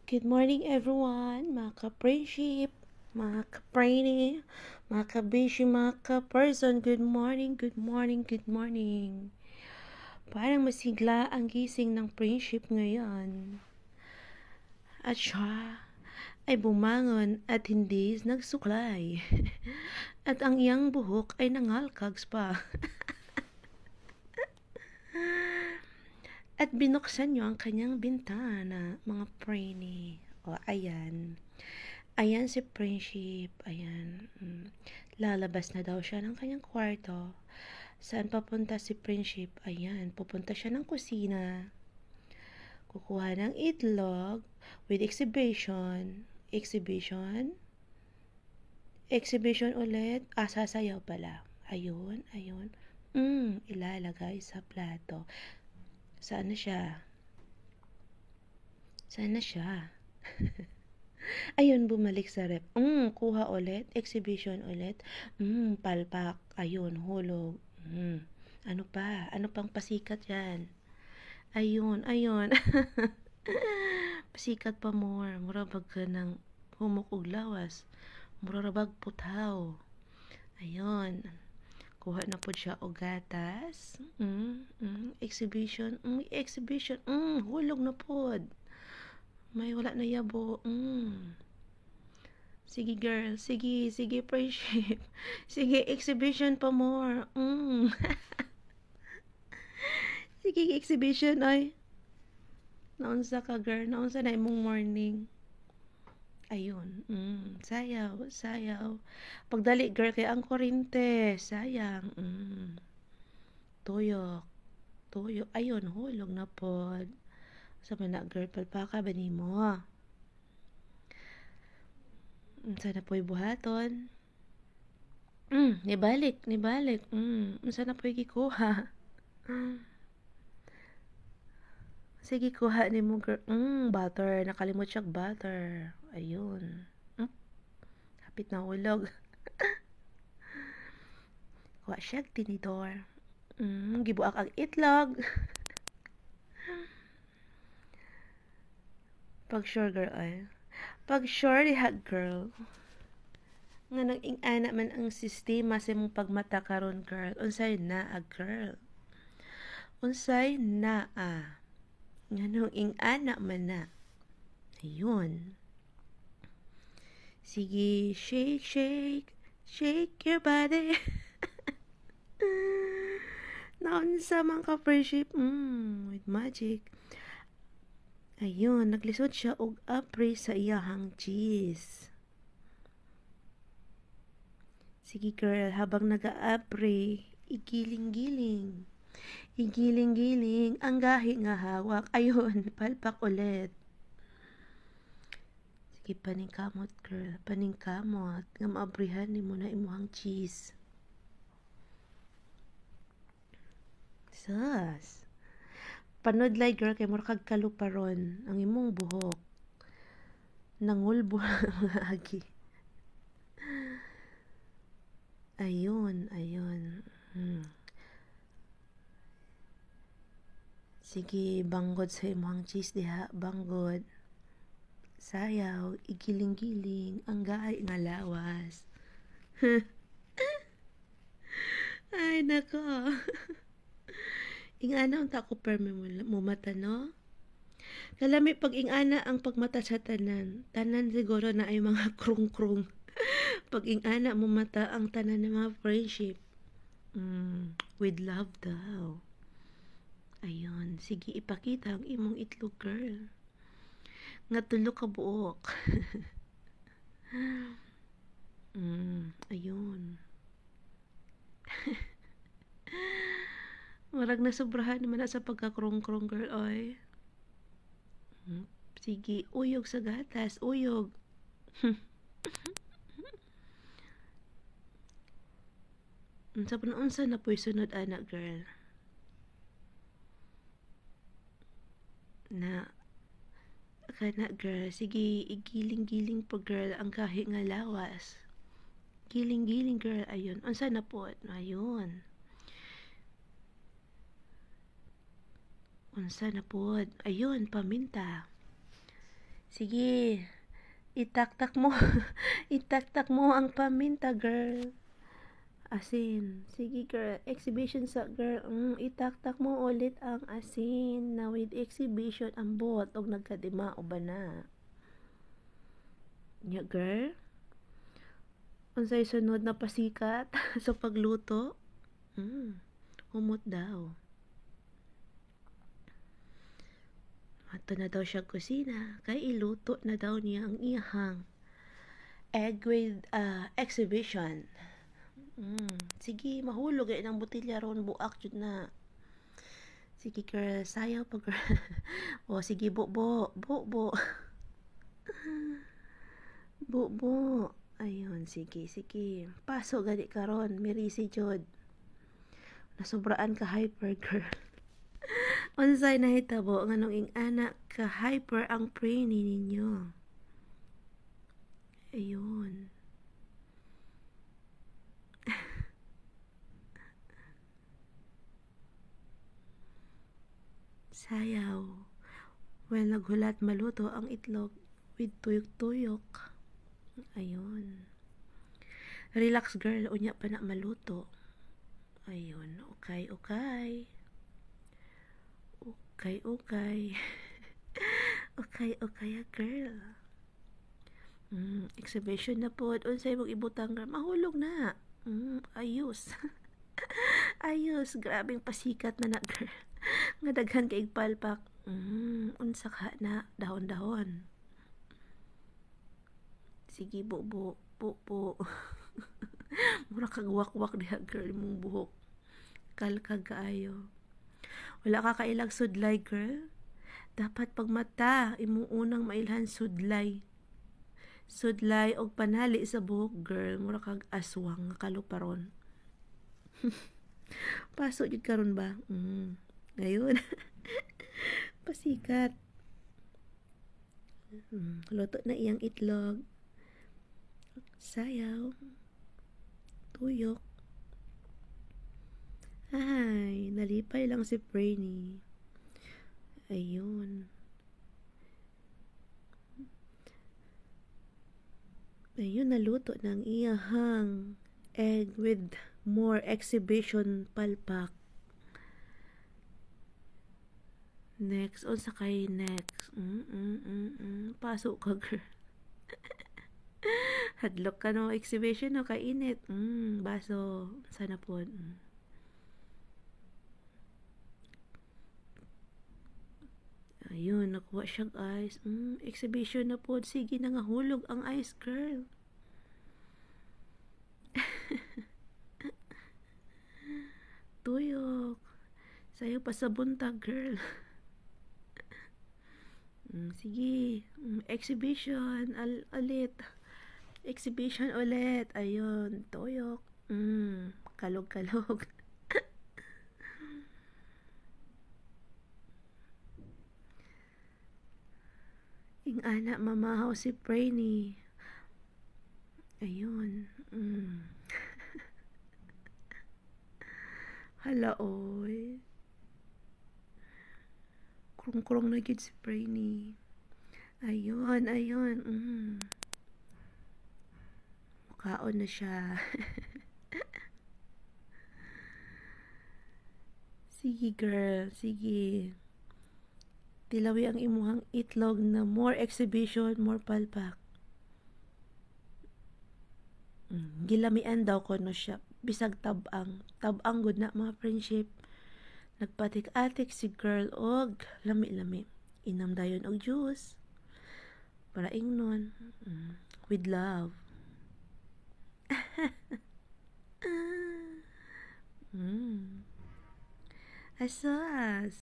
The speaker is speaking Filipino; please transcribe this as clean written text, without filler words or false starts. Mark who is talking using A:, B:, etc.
A: Good morning everyone, mga ka-friendship, mga ka-brainy, mga ka-busy, mga ka-person. Good morning, good morning, good morning. Parang masigla ang gising ng friendship ngayon. At siya ay bumangon at hindi nagsuklay. At ang iyang buhok ay nangalkags pa. At binuksan niyo ang kanyang bintana, mga brainy. O, ayan. Ayan si Friendship. Ayan. Lalabas na daw siya ng kanyang kwarto. Saan papunta si Friendship? Ayan. Pupunta siya ng kusina. Kukuha ng itlog with exhibition. Exhibition. Exhibition ulit. Sasayaw pala. Ayun. Ayun. Ilalagay sa plato. Saan na siya? Saan na siya? Ayun, bumalik sa rep. Kuha ulit. Exhibition ulit. Palpak. Ayun, hulog. Ano pa? Ano pang pasikat yan? Ayun, ayun. Pasikat pa more. Murabag ka ng humok og lawas. Murabag putaw. Ayun. Kuha na po siya og gatas. Exhibition. Exhibition. Hulog na po. May wala na yabo. Sige girl, sige, sige friendship. Sige, exhibition pa more. Sige, exhibition ay. Naunsa ka girl, naunsa na imong morning. Ayun, sayaw, sayaw. Pagdali girl kay ang kurente, sayang. Tuyok, tuyok. Ayun, hulog na pod. Sa mana girl, palpaka ba nimo? Sana po'y buhaton. Nibalik, nibalik. Sana po'y gikuha. Sige, kuha ni mo, girl. Butter. Nakalimot siya butter. Ayun. Hapit na ulog. Kuha siya tinidor. Gibuak ang itlog. Pag sure, girl, ay. Pag sure, diha, girl. Nga nag-ingana man ang sistema sa mong pagmata karon girl. Unsay na, girl. Unsay na, nga nung ingana man na. Ayun. Sige, shake, shake. Shake your body. Naunsa man ka friendship. With magic. Ayun, naglisod siya og apre sa iyahang cheese. Sige girl, habang nag-aapre, igiling-giling. Igiling-giling, ang gahi nga hawak. Ayun, palpak ulit. Sige, paningkamot girl, paningkamot. Nga maabrihan ni mo na imuhang cheese. Sus. Panudlay girl, kay mura kag kaluparon ang imong buhok. Nangulbo mga agi. Ayun, ayun. Sige, banggod sa imong cheese diha, banggod. Sayaw, igiling-giling, ang gaay nga lawas. Ay, nako. Ingana unta ko permi mo mata, no? Kalami pag ingana ang pagmata sa tanan. Tanan siguro na ay mga krung-krung. Pag ingana mo mata ang tanan ng mga friendship. With love daw. Ayun, sige ipakita ang imong itlog girl. Nga tulo ka buok. Ayun. Marag nasobrahan naman na sa pagkakrong-krong girl, oy. Sige, uyog sa gatas, uyog. Sa panunsa na po'y sunod, anak girl. Na, kana girl, sige, igiling-giling po girl ang kahi nga lawas. Giling-giling girl, ayun. Unsa na po? Ayun. Unsa na po? Ayun, paminta. Sige, itaktak mo. Itaktak mo ang paminta, girl. Asin. Sige, girl. Exhibition sa girl. Itaktak mo ulit ang asin na with exhibition ang bot og nagkadima o ba na. Nya, girl. Unsay sunod na pasikat sa pagluto? Humot daw. Ato na daw siya kusina kay iluto na daw niya ang iyahang egg with exhibition. Sige, mahulog ay ng botilya ron buak jud na. Sige, girl, sayaw pa, girl. O sige, bo. Bo. Ayun, sige. Paso gani karon, mirisi jud. Nasobraan ka hyper, girl. Unsay nahitabo nganong ing anak ka hyper ang preini ninyo. Ayun. Sayaw. Well, naghulat maluto ang itlog with tuyok-tuyok. Ayun. Relax, girl, unya pa na maluto. Ayun, okay. Okay, girl. Exhibition na po. Unsay mong ibutang, girl. Mahulog na. Ayos. Ayos. Grabing pasikat na, girl. Nga daghan kay palpak. Unsa ka na. Dahon-dahon. Sige, bo. Mura kagwak-wak diha, girl, mong buhok. Kalkag kaayo. Wala ka kailag sudlay, girl. Dapat pag mata, imong unang mailhan sudlay. Sudlay og panali sa buhok, girl. Mura kag aswang kaluparon. Paso jud karon ba? Ngayon. Pasikat. Luto na iyang itlog. Sayaw. Tuyok. Ay, nalipay lang si Brainy. Ayun. Ayun, naluto ng iyahang egg with more exhibition palpak. Next, unsa kay next? Pasok ka, girl. Hadlok ka no exhibition no kainit. Baso. Sana po. Ayun, nakuha siyang ice. Exhibition na po. Sige na nga hulog ang ice, girl. Tuyok. Sayo pa sa buntag, girl. Sige. Exhibition. Ulit. Exhibition ulit. Ayun. Tuyok. Kalog. Ing anak mamahaw si Brainy. Ayun. Hala, oy. Krong-krong na gid si Brainy. Ayun. Mukaon na siya. Sige, girl. Sige. Tilawi ang imuhang itlog na more exhibition, more palpak. Gilamian daw ko no siya. Bisag tabang. Tabang good na mga friendship. Nagpatik-atik si girl og lami-lami. Inam dayon og juice. Para ingnon. With love. Asas.